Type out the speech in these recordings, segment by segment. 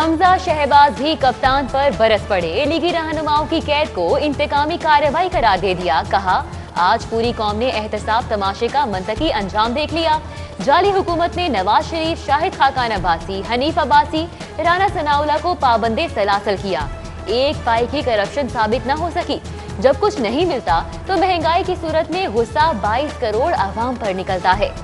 हमजा शहबाज भी कप्तान पर बरस पड़े। लीगी रहनुमाओं की कैद को इंतकामी कार्रवाई करार दे दिया। कहा, आज पूरी कौम ने एहतसाब तमाशे का मंतकी अंजाम देख लिया। जाली हुकूमत ने नवाज शरीफ, शाहिद खाकान अब्बासी, हनीफ अब्बासी, राना सनाउल्लाह को पाबंदे सलासल किया। एक पाई की करप्शन साबित न हो सकी। जब कुछ नहीं मिलता तो महंगाई की सूरत में गुस्सा 22 करोड़ आवाम पर निकलता है।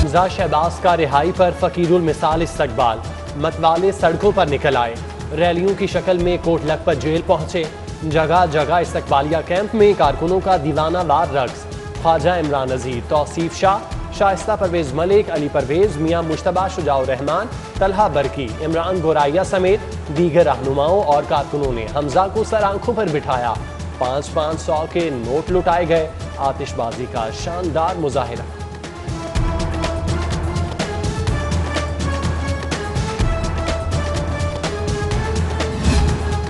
हमजा शहबाज का रिहाई पर फकीरुल मिसाल इस्तकबाल। मतवाले सड़कों पर निकल आए, रैलियों की शक्ल में कोट लखपत जेल पहुंचे। जगह जगह इस्तकबालिया कैंप में कारकुनों का दीवाना वार रक्स। ख्वाजा इमरान नज़ीर, तौसीफ शाह, शाइस्ता परवेज मलिक, अली परवेज, मियां मुश्तबा शुजाउर रहमान, तलहा बरकी, इमरान गोराइया समेत दीगर रहनुमाओं और कारकुनों ने हमजा को सर आंखों पर बिठाया। 500 के नोट लुटाए गए। आतिशबाजी का शानदार मुजाहिरा।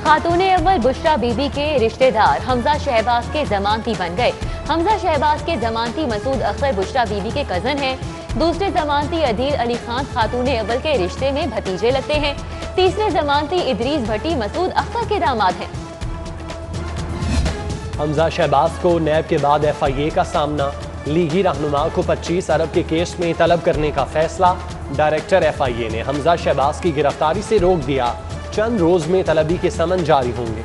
खातून अव्वल बुशरा बीबी के रिश्तेदार हमजा शहबाज के जमानती बन गए। हमजा शहबाज के जमानती मसूद अख्तर बुशरा बीबी के कजन हैं। दूसरे जमानती अदील अली खान खातून अव्वल के रिश्ते में भतीजे लगते हैं। तीसरे जमानती इदरीस भट्टी मसूद अख्तर के दामाद हैं। हमजा शहबाज को नैब के बाद FIA का सामना। लीगी रहनुमा को 25 अरब के केस में तलब करने का फैसला। डायरेक्टर FIA ने हमजा शहबाज की गिरफ्तारी से रोक दिया। चंद रोज में तलबी के समन जारी होंगे।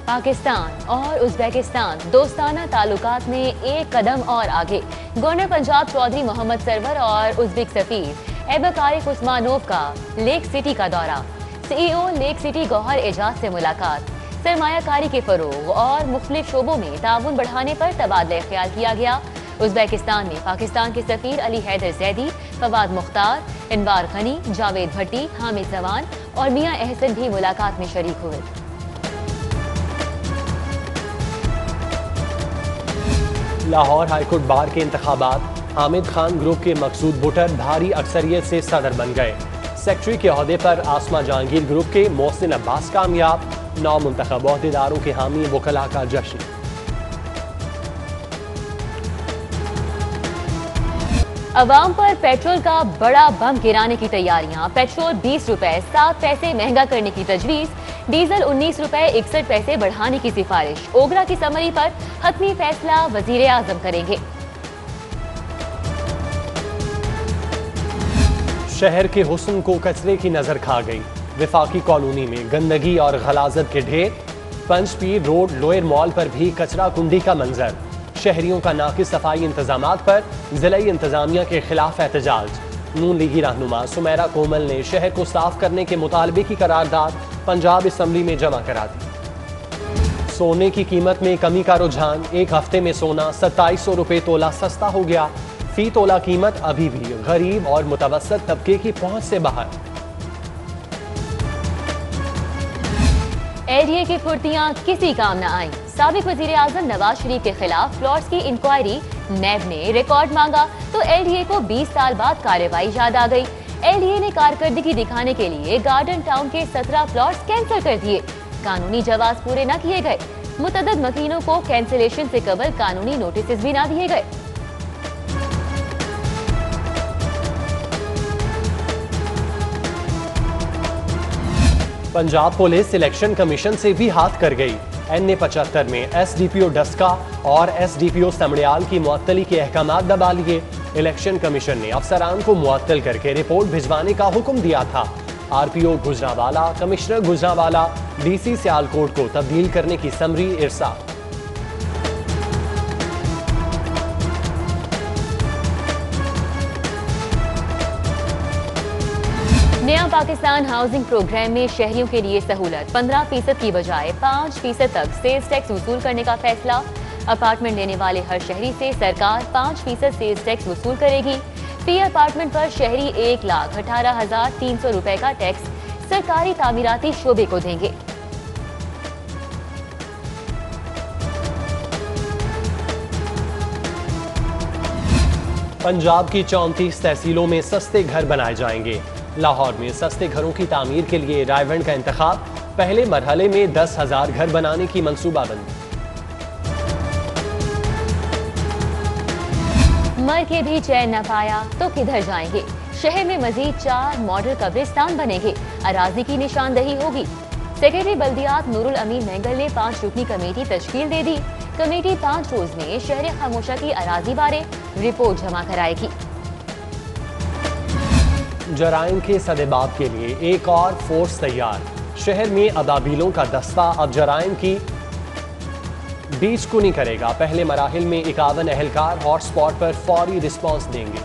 पाकिस्तान और उज़्बेकिस्तान दोस्ताना ताल्लुकात में एक कदम और आगे। गवर्नर पंजाब चौधरी मोहम्मद सरवर और उज़्बेक सफीर ऐबक आरिफ उस्मानोव का लेक सिटी का दौरा। CEO lake city Gohar Ejaz से मुलाकात। सरमायाकारी के फरोग और मुख्तलिफ शोबों में ताउन बढ़ाने पर तबादला ख्याल किया गया। उज़्बेकिस्तान में पाकिस्तान के सफीर अली हैदर जैदी, फवाद मुख्तार, इनवार गनी, जावेद भट्टी, हामिद जवान और मियां एहसन भी मुलाकात में शरीक हुए। लाहौर हाईकोर्ट बार के इंतखाबात। हामिद खान ग्रुप के मकसूद बुटर भारी अक्सरियत से सदर बन गए। सेक्रेटरी के ओहदे पर आसमा जहांगीर ग्रुप के मोहसिन अब्बास कामयाब। 9 मुंतखब ओहदेदारों के हामी वकला का जश्न। अवाम पर पेट्रोल का बड़ा बम गिराने की तैयारियां। पेट्रोल 20 रुपए 7 पैसे महंगा करने की तजवीज। डीजल 19 रुपए 61 पैसे बढ़ाने की सिफारिश। ओगरा की समरी पर हतमी फैसला वजीर आजम करेंगे। शहर के हुस्न को कचरे की नजर खा गई। विफाकी कॉलोनी में गंदगी और गलाजत के ढेर। पंचपीर रोड लोयर मॉल पर भी कचरा कुंडी का मंजर। शहरियों का नाकिस सफाई इंतजामात पर जिला इंतजामिया के खिलाफ एहतजाज। नून लीगी रहनुमा सुमेरा कोमल ने शहर को साफ करने के मुतालबे की करारदाद पंजाब असम्बली में जमा करा दी। सोने की कीमत में कमी का रुझान। एक हफ्ते में सोना 2700 रुपए तोला सस्ता हो गया। फी तोला कीमत अभी भी गरीब और मुतवस्सत तबके की पहुंच से बाहर। LDA की फुर्तियां किसी काम न आई। साबिक वजीर आजम नवाज शरीफ के खिलाफ प्लॉट्स की इंक्वायरी। नैब ने रिकॉर्ड मांगा तो LDA को 20 साल बाद कार्रवाई याद आ गई। LDA ने कारकर्दगी दिखाने के लिए गार्डन टाउन के 17 प्लॉट्स कैंसिल कर दिए। कानूनी जवाब पूरे न किए गए। मुतअद्दिद मकीनों को कैंसिलेशन से कबल कानूनी नोटिस भी न दिए गए। पंजाब पुलिस इलेक्शन कमीशन से भी हाथ कर गई। NA-75 में SDPO डस्का और SDPO समड़ियाल की मुअत्तली के अहकामात दबा लिए। इलेक्शन कमीशन ने अफसरान को मुअत्तल करके रिपोर्ट भिजवाने का हुक्म दिया था। RPO Gujranwala, commissioner Gujranwala, DC Sialkot को तब्दील करने की समरी इरसा। नया पाकिस्तान हाउसिंग प्रोग्राम में शहरियों के लिए सहूलत। 15% की बजाय 5% तक सेल्स टैक्स वसूल करने का फैसला। अपार्टमेंट लेने वाले हर शहरी से सरकार 5% सेल्स टैक्स वसूल करेगी। फी अपार्टमेंट पर शहरी 1,18,300 रुपए का टैक्स सरकारी तामीराती शोबे को देंगे। पंजाब की 34 तहसीलों में सस्ते घर बनाए जाएंगे। लाहौर में सस्ते घरों की तामीर के लिए रायवंड का इंतखाब। पहले मरहले में 10,000 घर बनाने की मंसूबाबंदी। मर के भी चैन न पाया तो किधर जाएंगे। शहर में मजीद 4 मॉडल कब्रिस्तान बनेंगे, अराजी की निशानदही होगी। सेक्रेटरी बल्दियात नूरुल अमीन महंगल ने 5 रुकनी कमेटी तश्कील दे दी। कमेटी 5 रोज में शहर खामोशा की अराजी बारे रिपोर्ट जमा कराएगी। जराइम के सदेबाब के लिए एक और फोर्स तैयार। शहर में अबाबीलों का दस्ता अब जराइम की बीच कुनी करेगा। पहले मराहिल में 51 एहलकार हॉटस्पॉट पर फौरी रिस्पांस देंगे।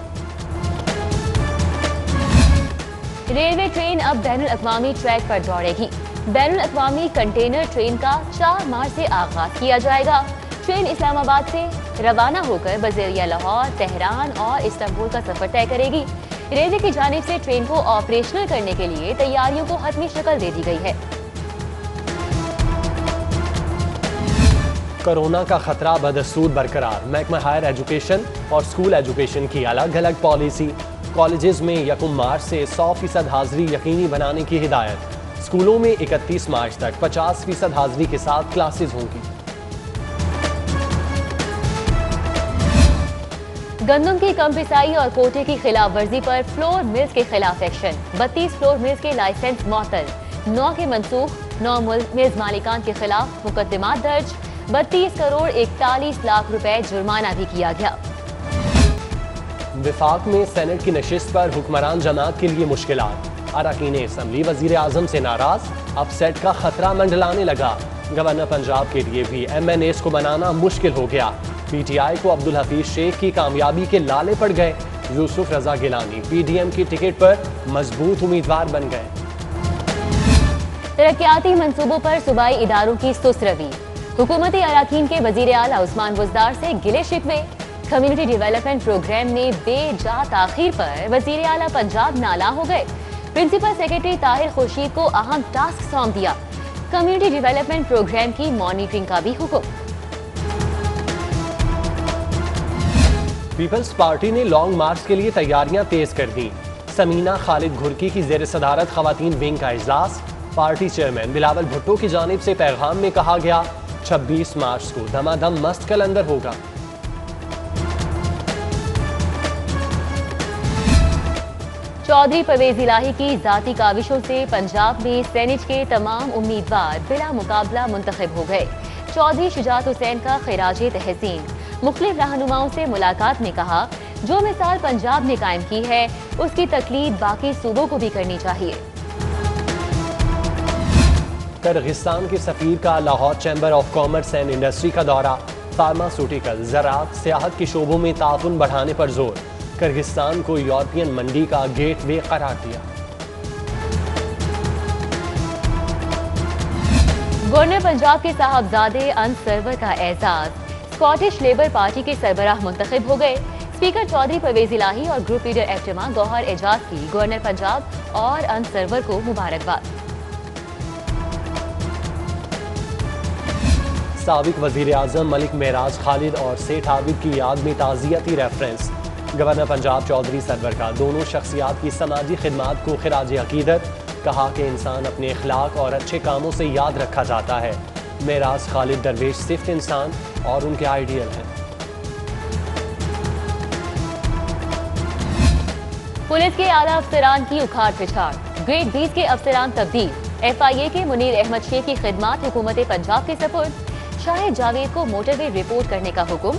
रेलवे ट्रेन अब बैनुल अक़वामी ट्रैक पर दौड़ेगी। बैनुल अक़वामी कंटेनर ट्रेन का 4 मार्च से आगाज किया जाएगा। ट्रेन इस्लामाबाद से रवाना होकर बज़रिया लाहौर, तेहरान और इस्तांबुल का सफर तय करेगी। रेलवे की जानिब से ट्रेन को ऑपरेशनल करने के लिए तैयारियों को हतमी शक्ल दे दी गई है। कोरोना का खतरा बदस्तूर बरकरार। महकमा हायर एजुकेशन और स्कूल एजुकेशन की अलग अलग पॉलिसी। कॉलेजेस में 1 मार्च से 100% हाजिरी यकीनी बनाने की हिदायत। स्कूलों में 31 मार्च तक 50% हाजिरी के साथ क्लासेज होंगी। गंदम की कम पिसाई और कोटे की खिलाफ वर्जी पर फ्लोर मिल्स के खिलाफ एक्शन। 32 फ्लोर मिल्स के लाइसेंस मुअत्तल, 9 के मनसूख। 9 मिल्स मालिकान के खिलाफ मुकदमात दर्ज। 32 करोड़ 41 लाख रुपए जुर्माना भी किया गया। विफाक में सेनेट की नशिस्त पर हुक्मरान जमात के लिए मुश्किलात। अरकान असम्बली वजीर आजम से नाराज, अपसेट का खतरा मंडलाने लगा। गवर्नर पंजाब के लिए भी MNAs को बनाना मुश्किल हो गया। PTI को अब्दुल हफीज शेख की कामयाबी के लाले पड़ गए। यूसुफ रजा गिलानी PDM की टिकट पर मजबूत उम्मीदवार बन गए। तरक्याती मंसूबों पर सूबाई इदारों की सुस्त रवी। हुकूमती अराकीन के वजीर आला उस्मान बुज़दार से गिले शिकवे। कम्युनिटी डेवलपमेंट प्रोग्राम में बेजा ताखीर पर वजीर आला पंजाब नाला हो गए। प्रिंसिपल सेक्रेटरी ताहिर खुर्शीद को अहम टास्क सौंप दिया। कम्युनिटी डेवलपमेंट प्रोग्राम की मॉनिटरिंग का भी हुक्म। पीपल्स पार्टी ने लॉन्ग मार्च के लिए तैयारियां तेज कर दी। समीना खालिद घुरकी की जेर सदारत खवातीन विंग का इजलास। पार्टी चेयरमैन बिलावल भुट्टो की जानिब से पैगाम में कहा गया, 26 मार्च को दमादम मस्त कलंदर होगा। चौधरी परवेज इलाही की जाती काविशों से पंजाब में सेनेट के तमाम उम्मीदवार बिला मुकाबला मुंतखब हो गए। चौधरी शुजात हुसैन का खिराज तहसीन। मुख्तलिफ रहनुमाओं से मुलाकात में कहा, जो मिसाल पंजाब ने कायम की है उसकी तकलीद बाकी सूबों को भी करनी चाहिए। किर्गिस्तान के सफीर का Lahore chamber of commerce and industry का दौरा। फार्मास्यूटिकल, ज़राअत, सियाहत के शोबों में ताउन बढ़ाने पर जोर। किर्गिस्तान को यूरोपियन मंडी का गेटवे करार दिया। गवर्नर पंजाब के साहबजादे अंस सरवर का एजाज। स्कॉटिश लेबर पार्टी के सरबराह मुंतखब हो गए। स्पीकर चौधरी परवेज इलाही और ग्रुप लीडर एफजमा गौहर एजाज की गवर्नर पंजाब और अंस सरवर को मुबारकबाद। साबिक वजीर आजम मलिक मेराज खालिद और सेठ आबिद की याद में ताज़ियती रेफरेंस। गवर्नर पंजाब चौधरी सरवर का दोनों शख्सियात की समाजी खिदमात को खिराज अकीदत। कहा कि इंसान अपने इखलाक और अच्छे कामों से याद रखा जाता है। मेराज खालिद दरवेश सिफ्त इंसान और उनके आइडियल हैं। पुलिस के आला अफसरान की उखाड़ पिछाड़। ग्रेड 20 के अफसरान तब्दील। FIA के मुनीर अहमद शेख की खिदमात हुकूमत पंजाब के सपुर्द। शाहिद जावेद को मोटरवे रिपोर्ट करने का हुक्म।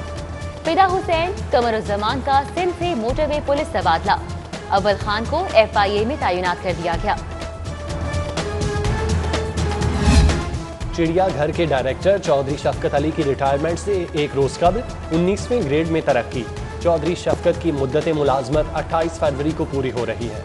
फिदा हुसैन, कमरुज़्ज़मान का सिंध से मोटरवे पुलिस तबादला। अव्वल खान को FIA में तैनात कर दिया गया। चिड़ियाघर के डायरेक्टर चौधरी शफकत अली की रिटायरमेंट से एक रोज कबल 19वें ग्रेड में तरक्की। चौधरी शफकत की मुद्दत मुलाजमत 28 फरवरी को पूरी हो रही है।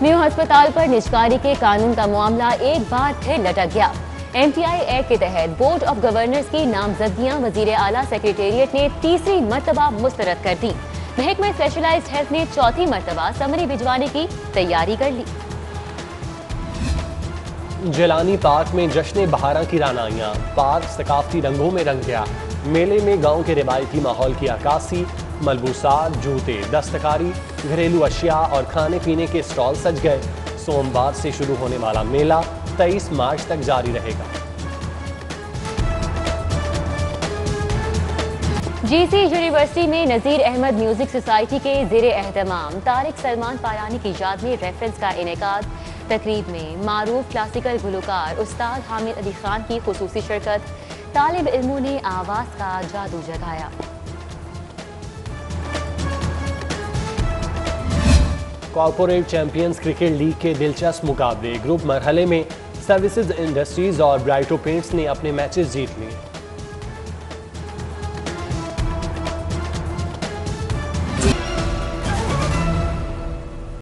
म्यू अस्पताल पर निजकारी के कानून का मामला एक बार फिर लटक गया। MTI एक्ट के तहत बोर्ड ऑफ गवर्नर्स की नामजदगियां वजीर आला सेक्रेटेरिएट ने तीसरी मरतबा मुस्तरद कर दी। महकमा स्पेशलाइज्ड हेल्थ ने चौथी मरतबा समरी भिजवाने की तैयारी कर ली। जिलानी पार्क में जश्न बहारा की रानाइयां। पार्क सकाफती रंगों में रंग गया। मेले में गांव के रिवायती माहौल की अक्कासी। मलबूसात, जूते, दस्तकारी, घरेलू अशिया और खाने पीने के स्टॉल सज गए। सोमवार से शुरू होने वाला मेला 23 मार्च तक जारी रहेगा। जीसी यूनिवर्सिटी में नज़ीर अहमद म्यूजिक सोसाइटी के ज़ेरे एहतमाम तारिक सलमान पारानी की याद में रेफरेंस का इनेकाद। तकरीब में मारूफ क्लासिकल गुलकार उस्ताद हामिद अली खान की खुसूसी शिरकत। तालिब इल्मों ने आवाज़ का जादू जगाया। कॉर्पोरेट चैंपियंस क्रिकेट लीग के दिलचस्प मुकाबले। ग्रुप मरहले में सर्विसेज इंडस्ट्रीज और ब्राइटो पेंट्स ने अपने मैचेस जीत लिए।